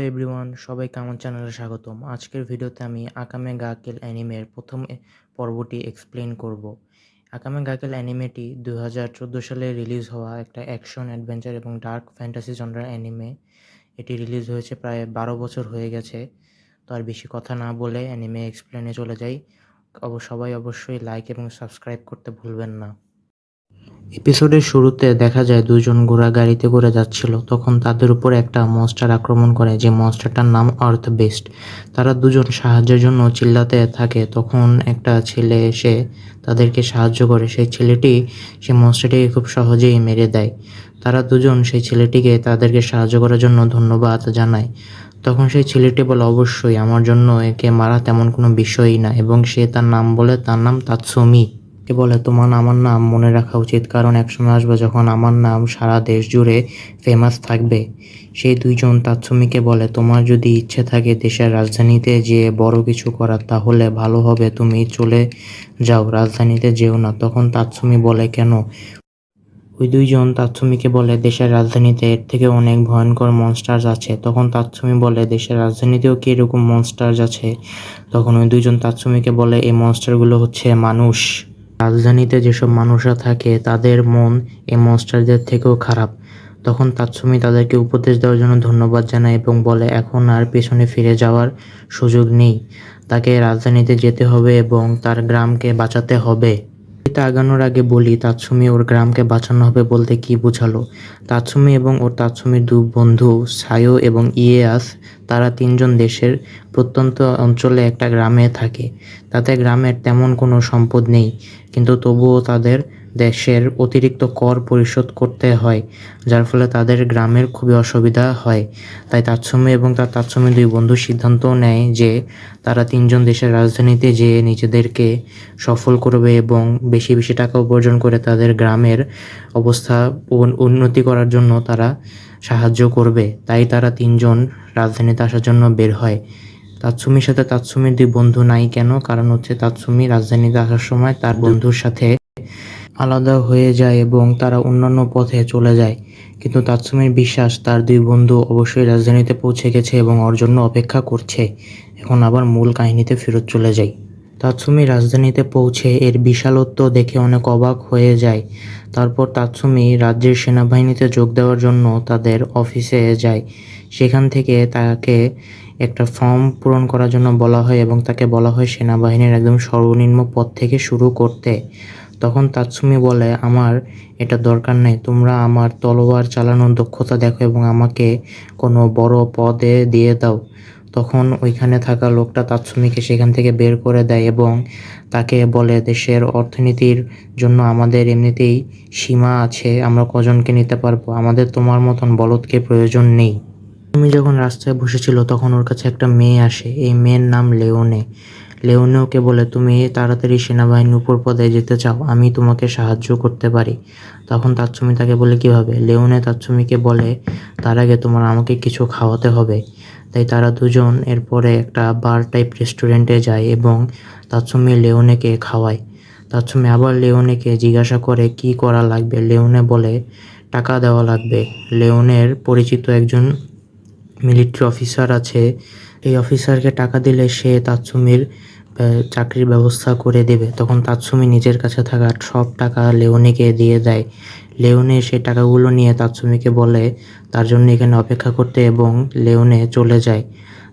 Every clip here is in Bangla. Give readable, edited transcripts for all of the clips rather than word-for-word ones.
এভরিওয়ান, সবাইকে আমার চ্যানেলে স্বাগতম। আজকের ভিডিওতে আমি আকামে গা কিল অ্যানিমের প্রথম পর্বটি এক্সপ্লেন করব। আকামে গা কিল অ্যানিমেটি 2014 সালে রিলিজ হওয়া একটা অ্যাকশন, অ্যাডভেঞ্চার এবং ডার্ক ফ্যান্টাসি জনরার অ্যানিমে। এটি রিলিজ হয়েছে প্রায় 12 বছর হয়ে গেছে। তো আর বেশি কথা না বলে অ্যানিমে এক্সপ্লেনে চলে যাই। সবাই অবশ্যই লাইক এবং সাবস্ক্রাইব করতে ভুলবেন না। এপিসোডের শুরুতে দেখা যায় দুজন ঘোড়া গাড়িতে করে যাচ্ছিল, তখন তাদের উপর একটা মনস্টার আক্রমণ করে, যে মনস্টারটার নাম আর্থ বেস্ট। তারা দুজন সাহায্যের জন্য চিল্লাতে থাকে, তখন একটা ছেলে এসে তাদেরকে সাহায্য করে। সেই ছেলেটি সেই মনস্টারটিকে খুব সহজেই মেরে দেয়। তারা দুজন সেই ছেলেটিকে তাদেরকে সাহায্য করার জন্য ধন্যবাদ জানায়। তখন সেই ছেলেটি বলে, অবশ্যই, আমার জন্য একে মারা তেমন কোনো বিষয়ই না, এবং সে তার নাম বলে, তার নাম তাৎসুমি। কে বলে, তোমার আমার নাম মনে রাখা উচিত, কারণ একসময় আসবে যখন আমার নাম সারা দেশ জুড়ে ফেমাস থাকবে। সেই দুইজন তাৎসুমিকে বলে, তোমার যদি ইচ্ছে থাকে দেশের রাজধানীতে যে বড় কিছু করার, তাহলে ভালো হবে তুমি চলে যাও, রাজধানীতে যেও না। তখন তাৎসুমি বলে, কেন? ওই দুইজন তাৎসুমিকে বলে, দেশের রাজধানীতে এর থেকে অনেক ভয়ঙ্কর মনস্টার্স আছে। তখন তাৎসুমি বলে, দেশের রাজধানীতেও কি এরকম মনস্টার্স আছে? তখন ওই দুইজন তাৎসুমিকে বলে, এই মনস্টারগুলো হচ্ছে মানুষ। রাজধানীতে যেসব মানুষরা থাকে তাদের মন এই মনস্টারদের থেকেও খারাপ। তখন তাৎসুমি তাদেরকে উপদেশ দেওয়ার জন্য ধন্যবাদ জানায় এবং বলে, এখন আর পেছনে ফিরে যাওয়ার সুযোগ নেই। তাকে রাজধানীতে যেতে হবে এবং তার গ্রামকে বাঁচাতে হবে। এটা আগানোর আগে বলি, তাৎসুমি ওর গ্রামকে বাঁচানো হবে বলতে কি বোঝালো। তাৎসুমি এবং ওর তাৎসুমির দুই বন্ধু সায়ো এবং ইয়েয়াস, তারা তিনজন দেশের প্রত্যন্ত অঞ্চলে একটা গ্রামে থাকে। তাতে গ্রামের তেমন কোনো সম্পদ নেই, কিন্তু তবুও তাদের দেশের অতিরিক্ত কর পরিশোধ করতে হয়, যার ফলে তাদের গ্রামের খুবই অসুবিধা হয়। তাই তাৎসুমি এবং তার তাৎসুমি দুই বন্ধু সিদ্ধান্ত নেয় যে তারা তিনজন দেশের রাজধানীতে যেয়ে নিজেদেরকে সফল করবে এবং বেশি বেশি টাকা উপার্জন করে তাদের গ্রামের অবস্থা উন্নতি করার জন্য তারা সাহায্য করবে। তাই তারা তিনজন রাজধানীতে আসার জন্য বের হয়। তাৎসুমির সাথে তাৎসুমির দুই বন্ধু নাই কেন? কারণ হচ্ছে তাৎসুমি রাজধানীতে আসার সময় তার বন্ধুর সাথে আলাদা হয়ে যায় এবং তারা অন্যান্য পথে চলে যায়। কিন্তু তাৎসুমির বিশ্বাস তার দুই বন্ধু অবশ্যই রাজধানীতে পৌঁছে গেছে এবং ওর জন্য অপেক্ষা করছে। এখন আবার মূল কাহিনীতে ফেরত চলে যাই। তাৎসুমি রাজধানীতে পৌঁছে এর বিশালত্ব দেখে অনেক অবাক হয়ে যায়। তারপর তাৎসুমি রাজ্যের সেনাবাহিনীতে যোগ দেওয়ার জন্য তাদের অফিসে যায়। সেখান থেকে তাকে একটা ফর্ম পূরণ করার জন্য বলা হয় এবং তাকে বলা হয় সেনাবাহিনীর একদম সর্বনিম্ন পদ থেকে শুরু করতে। তখন তাৎসুমি বলে, আমার এটা দরকার নেই, তোমরা আমার তলোয়ার চালানোর দক্ষতা দেখো এবং আমাকে কোনো বড় পদে দিয়ে দাও। তখন ওইখানে থাকা লোকটা তাৎসুমিকে সেখান থেকে বের করে দেয় এবং তাকে বলে, দেশের অর্থনীতির জন্য আমাদের এমনিতেই সীমা আছে, আমরা কজনকে নিতে পারবো, আমাদের তোমার মতন বলদকে প্রয়োজন নেই। তুমি যখন রাস্তায় বসেছিল তখন ওর কাছে একটা মেয়ে আসে, এই মেয়ের নাম লেওনে। লেওনে ওকে বলে, তুমি তাড়াতাড়ি সেনাবাহিনীর উপর পদে যেতে চাও, আমি তোমাকে সাহায্য করতে পারি। তখন তাৎসুমি তাকে বলে, কিভাবে? লেওনে তাৎসুমিকে বলে, তার আগে তোমার আমাকে কিছু খাওয়াতে হবে। তাই তারা দুজন এরপরে একটা বার টাইপ রেস্টুরেন্টে যায় এবং তাৎসুমি লেওনেকে খাওয়ায়। তাৎসুমি আবার লেওনেকে জিজ্ঞাসা করে কি করা লাগবে। লেওনে বলে, টাকা দেওয়া লাগবে। লেওনের পরিচিত একজন মিলিটারি অফিসার আছে, এই অফিসারকে টাকা দিলে সে তাৎসুমির চাকরির ব্যবস্থা করে দেবে। তখন তাৎসুমি নিজের কাছে থাকা সব টাকা লেওনিকে দিয়ে দেয়। লেওনে সেই টাকাগুলো নিয়ে তাৎসুমিকে বলে তার জন্য এখানে অপেক্ষা করতে এবং লেওনে চলে যায়।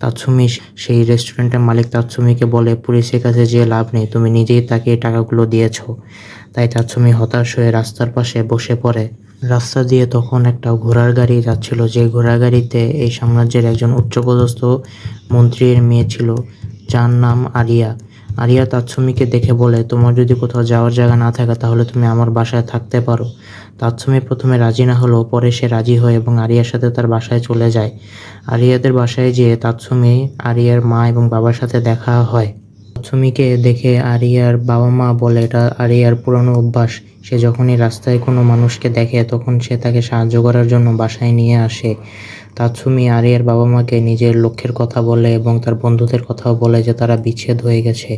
তাৎসুমি সেই রেস্টুরেন্টের মালিক তাৎসুমিকে বলে, পুলিশের কাছে যে লাভ নেই, তুমি নিজেই তাকে এই টাকাগুলো দিয়েছো। তাই তাৎসুমি হতাশ হয়ে রাস্তার পাশে বসে পড়ে। রাস্তা দিয়ে তখন একটা ঘোড়ার গাড়ি যাচ্ছিল, যে ঘোড়ার গাড়িতে এই সাম্রাজ্যের একজন উচ্চপদস্থ মন্ত্রীর মেয়ে ছিল, যার নাম আরিয়া। আরিয়া তাৎসুমিকে দেখে বলে, তোমার যদি কোথাও যাওয়ার জায়গা না থাকে তাহলে তুমি আমার বাসায় থাকতে পারো। তাৎসুমি প্রথমে রাজি না হলেও পরে সে রাজি হয় এবং আরিয়ার সাথে তার বাসায় চলে যায়। আরিয়াদের বাসায় যেয়ে তাৎসুমি আরিয়ার মা এবং বাবার সাথে দেখা হয়। তাৎসুমিকে দেখে আরিয়ার বাবা মা বলে, এটা আরিয়ার পুরনো অভ্যাস, সে যখনই রাস্তায় কোনো মানুষকে দেখে তখন সে তাকে সাহায্য করার জন্য বাসায় নিয়ে আসে। তাৎসুমি আরিয়ার বাবা মাকে নিজের লক্ষ্যের কথা বলে এবং তার বন্ধুদের কথাও বলে যে তারা বিচ্ছেদ হয়ে গেছে।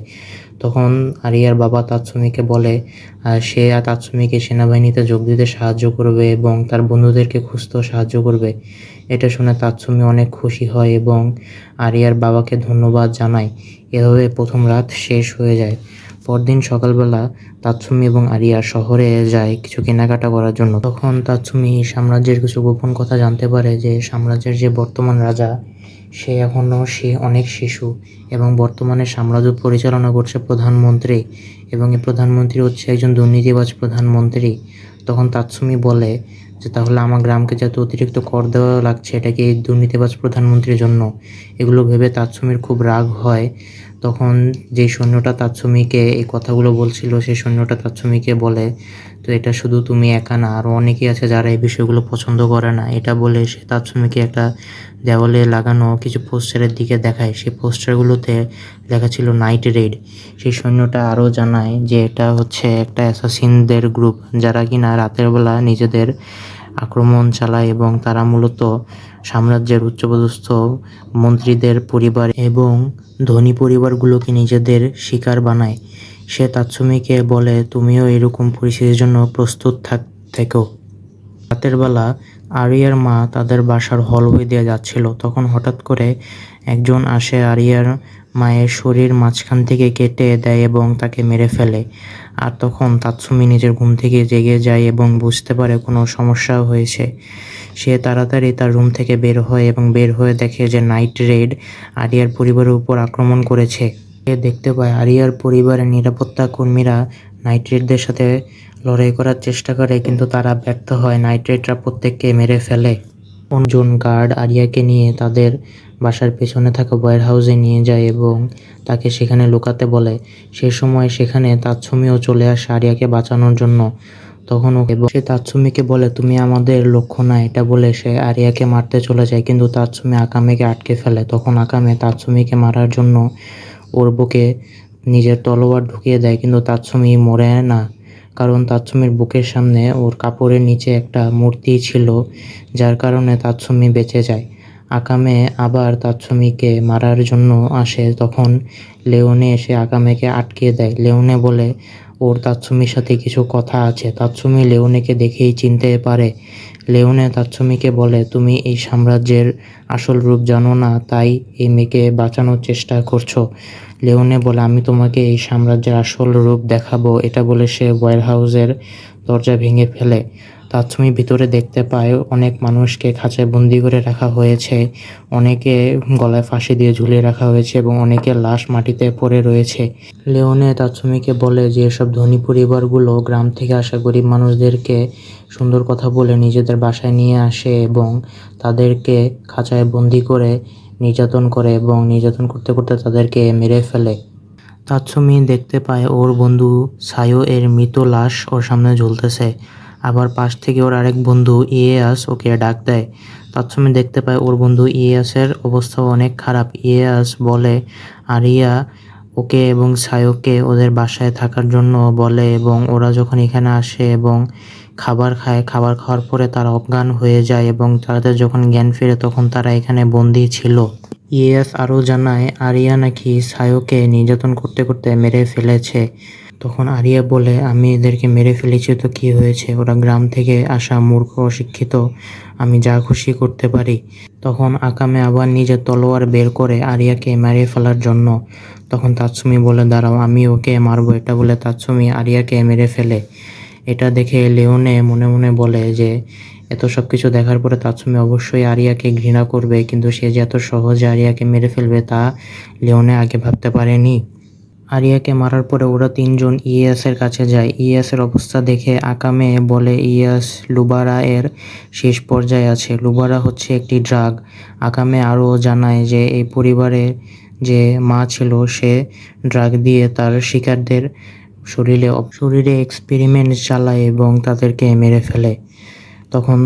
তখন আরিয়ার বাবা তাৎসুমিকে বলে সে তাৎসুমিকে সেনাবাহিনীতে যোগ দিতে সাহায্য করবে এবং তার বন্ধুদেরকে খুঁজতেও সাহায্য করবে। এটা শুনে তাৎসুমি অনেক খুশি হয় এবং আরিয়ার বাবাকে ধন্যবাদ জানায়। এভাবে প্রথম রাত শেষ হয়ে যায়। পরদিন সকালবেলা তাৎসুমি এবং আরিয়া শহরে যায় কিছু কেনাকাটা করার জন্য। তখন তাৎসুমি সাম্রাজ্যের কিছু গোপন কথা জানতে পারে যে সাম্রাজ্যের যে বর্তমান রাজা সে অনেক শিশু এবং বর্তমানে সাম্রাজ্য পরিচালনা করছে প্রধানমন্ত্রী, এবং এই প্রধানমন্ত্রী হচ্ছে একজন দুর্নীতিবাজ প্রধানমন্ত্রী। তখন তাৎসুমি বলে যে তাহলে আমার গ্রামকে যত অতিরিক্ত কর দেওয়া লাগছে এটা কি এই দুর্নীতিবাজ প্রধানমন্ত্রীর জন্য? এগুলো ভেবে তাৎসুমির খুব রাগ হয়। তখন যে সৈন্যটা তাৎসুমিকে এই কথাগুলো বলছিল সেই সৈন্যটা তাৎসুমিকে বলে, তো এটা শুধু তুমি একা না, আরও অনেকেই আছে যারা এই বিষয়গুলো পছন্দ করে না। এটা বলে সে তাৎসুমিকে একটা দেওয়ালে লাগানো কিছু পোস্টারের দিকে দেখায়। সেই পোস্টারগুলোতে লেখা ছিল নাইট রেড। সেই সৈন্যটা আরও জানায় যে এটা হচ্ছে একটা অ্যাসাসিনদের গ্রুপ যারা কিনা রাতের বেলা নিজেদের আক্রমণ চালায় এবং তারা মূলত সাম্রাজ্যের উচ্চপদস্থ মন্ত্রীদের পরিবার এবং ধনী পরিবারগুলোকে নিজেদের শিকার বানায়। সে তাৎসুমিকে বলে তুমিও এরকম পরিস্থিতির জন্য প্রস্তুত থেকো। রাতের বেলা আরিয়ার মা তাদের বাসার হলওয়ে দিয়ে যাচ্ছিল, তখন হঠাৎ করে একজন আসে আরিয়ার মায়ের শরীর মাঝখান থেকে কেটে দেয় এবং তাকে মেরে ফেলে। আর তখন তাৎসুমি নিজের ঘুম থেকে জেগে যায় এবং বুঝতে পারে কোনো সমস্যা হয়েছে। সে তাড়াতাড়ি তার রুম থেকে বের হয় এবং বের হয়ে দেখে যে নাইট রেড আরিয়ার পরিবারের উপর আক্রমণ করেছে। সে দেখতে পায় আরিয়ার পরিবারের নিরাপত্তা কর্মীরা নাইট রেডদের সাথে লড়াই করার চেষ্টা করে, কিন্তু তারা ব্যর্থ হয়। নাইট রেডরা প্রত্যেককে মেরে ফেলে। অন্যজন গার্ড আরিয়াকে নিয়ে তাদের বাসার পেছনে থাকা ওয়্যার হাউসে নিয়ে যায় এবং তাকে সেখানে লুকাতে বলে। সে সময় সেখানে তাৎসুমিও চলে আসে আরিয়াকে বাঁচানোর জন্য। তখন সে তাৎসুমিকে বলে তুমি আমাদের লক্ষ্য না, এটা বলে সে আরিয়াকে মারতে চলে যায়, কিন্তু তাৎসুমি আকামেকে আটকে ফেলে। তখন আকামে তাৎসুমিকে মারার জন্য ওর বুকে নিজের তলোয়ার ঢুকিয়ে দেয়, কিন্তু তাৎসুমি মরে না, কারণ তাৎসুমির বুকের সামনে ওর কাপড়ের নিচে একটা মূর্তি ছিল, যার কারণে তাৎসুমি বেঁচে যায়। আকামে আবার তাৎসুমিকে মারার জন্য আসে, তখন লেওনে এসে আকামেকে আটকে দেয়। লেওনে বলে ওর তাৎসুমির সাথে কিছু কথা আছে। তাৎসুমি লেওনেকে দেখেই চিনতে পারে। লেওনে তাৎসুমিকে বলে তুমি এই সাম্রাজ্যের আসল রূপ জানো না, তাই এই মেয়েকে বাঁচানোর চেষ্টা করছো। লেওনে বলে আমি তোমাকে এই সাম্রাজ্যের আসল রূপ দেখাবো। এটা বলে সে ওয়্যার হাউসের দরজা ভেঙে ফেলে। তাৎসুমি ভিতরে দেখতে পায় অনেক মানুষকে খাঁচায় বন্দি করে রাখা হয়েছে, অনেকে গলায় ফাঁসি দিয়ে ঝুলিয়ে রাখা হয়েছে এবং অনেকের লাশ মাটিতে পড়ে রয়েছে। লেওনে তাৎসুমিকে বলে যে এসব ধনী পরিবারগুলো গ্রাম থেকে আসা গরিব মানুষদেরকে সুন্দর কথা বলে নিজেদের বাসায় নিয়ে আসে এবং তাদেরকে খাঁচায় বন্দি করে নির্যাতন করে এবং নির্যাতন করতে করতে তাদেরকে মেরে ফেলে। তাৎসুমি দেখতে পায় ওর বন্ধু সায়ো এর মৃত লাশ ওর সামনে ঝুলতেছে। আবার পাশ থেকে ওর আরেক বন্ধু ইয়েয়াস ওকে ডাক দেয়। তাৎসুমি দেখতে পায় ওর বন্ধু ইয়েয়াসের অবস্থাও অনেক খারাপ। ইয়েয়াস বলে আরিয়া ওকে এবং সায়োকে ওদের বাসায় থাকার জন্য বলে এবং ওরা যখন এখানে আসে এবং খাবার খায়, খাবার খাওয়ার পরে তারা অজ্ঞান হয়ে যায় এবং তাদের যখন জ্ঞান ফিরে তখন তারা এখানে বন্দী ছিল। ইয়েয়াস আরও জানায় আরিয়া নাকি সায়োকে নির্যাতন করতে করতে মেরে ফেলেছে। তখন আরিয়া বলে আমি এদেরকে মেরে ফেলেছি তো কী হয়েছে, ওরা গ্রাম থেকে আসা মূর্খ অশিক্ষিত, আমি যা খুশি করতে পারি। তখন আকামে আবার নিজের তলোয়ার বের করে আরিয়াকে মেরে ফেলার জন্য। তখন তাৎসুমি বলে দাঁড়াও আমি ওকে মারবো। এটা বলে তাৎসুমি আরিয়াকে মেরে ফেলে। এটা দেখে লেওনে মনে মনে বলে যে এত সব কিছু দেখার পরে তাৎসুমি অবশ্যই আরিয়াকে ঘৃণা করবে, কিন্তু সে যে এত সহজে আরিয়াকে মেরে ফেলবে তা লেওনে আগে ভাবতে পারেনি। আরিয়াকে মারার পরে ওরা তিনজন ইয়েয়াসের কাছে যায়। ইয়েয়াসের অবস্থা দেখে আকামে বলে ইয়েয়াস লুবারা এর শেষ পর্যায়ে আছে। লুবারা হচ্ছে একটি ড্রাগ। আকামে আরও জানায় যে এই পরিবারে যে মা ছিল সে ড্রাগ দিয়ে তার শিকারদের শরীরে এক্সপেরিমেন্ট চালায় এবং তাদেরকে মেরে ফেলে। তখন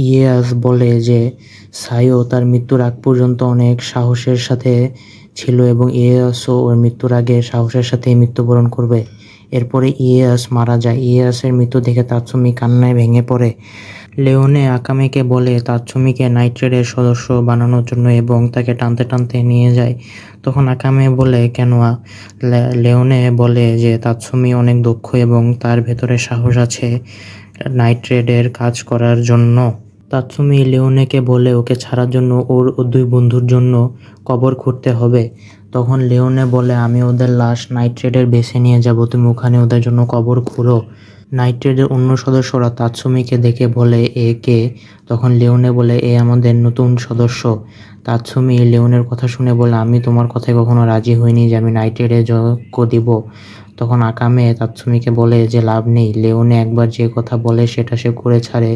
ইয়েয়াস বলে যে সায়ো তার মৃত্যুর আগ পর্যন্ত অনেক সাহসের সাথে ছিল এবং ইয়েয়াসও ওর মৃত্যুর আগে সাহসের সাথে মৃত্যুবরণ করবে। এরপরে ইয়েয়াস মারা যায়। ইয়েয়াসের মৃত্যু দেখে তাৎসুমি কান্নায় ভেঙে পড়ে। লেওনে আকামেকে বলে তাৎসুমিকে নাইট রেডের সদস্য বানানোর জন্য এবং তাকে টানতে টানতে নিয়ে যায়। তখন আকামে বলে কেন? লেওনে বলে যে তাৎসুমি অনেক দক্ষ এবং তার ভেতরে সাহস আছে নাইট রেডের কাজ করার জন্য। তাৎসুমি লেওনেকে বলে ওকে ছাড়ার জন্য ওর 2 বন্ধুর জন্য কবর খুঁড়তে হবে। তখন লেওনে বলে আমি ওদের লাশ নাইট্রেডের বেসে নিয়ে যাব, তুমি ওখানে ওদের জন্য কবর খুঁড়ো। নাইট্রেডের অন্য সদস্যরা তাৎসুমিকে দেখে বলে এ কে? তখন লেওনে বলে এ আমাদের নতুন সদস্য। তাৎসুমি লেওনের কথা শুনে বলে আমি তোমার কথায় কখনো রাজি হইনি যে আমি নাইট্রেডে যজ্ঞ দিব। তখন আকামে তাৎসুমিকে বলে যে লাভ নেই, লেওনে একবার যে কথা বলে সেটা সে করে ছাড়ে।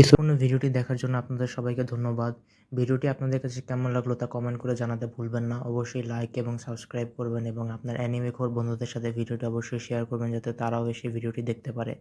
সম্পূর্ণ ভিডিওটি দেখার জন্য আপনাদের সবাইকে ধন্যবাদ। ভিডিওটি আপনাদের কাছে কেমন লাগলো তা কমেন্ট করে জানাতে ভুলবেন না। অবশ্যই লাইক এবং সাবস্ক্রাইব করবেন এবং আপনার অ্যানিমে খোর বন্ধুদের সাথে ভিডিওটি অবশ্যই শেয়ার করবেন যাতে তারাও এসে ভিডিওটি দেখতে পারে।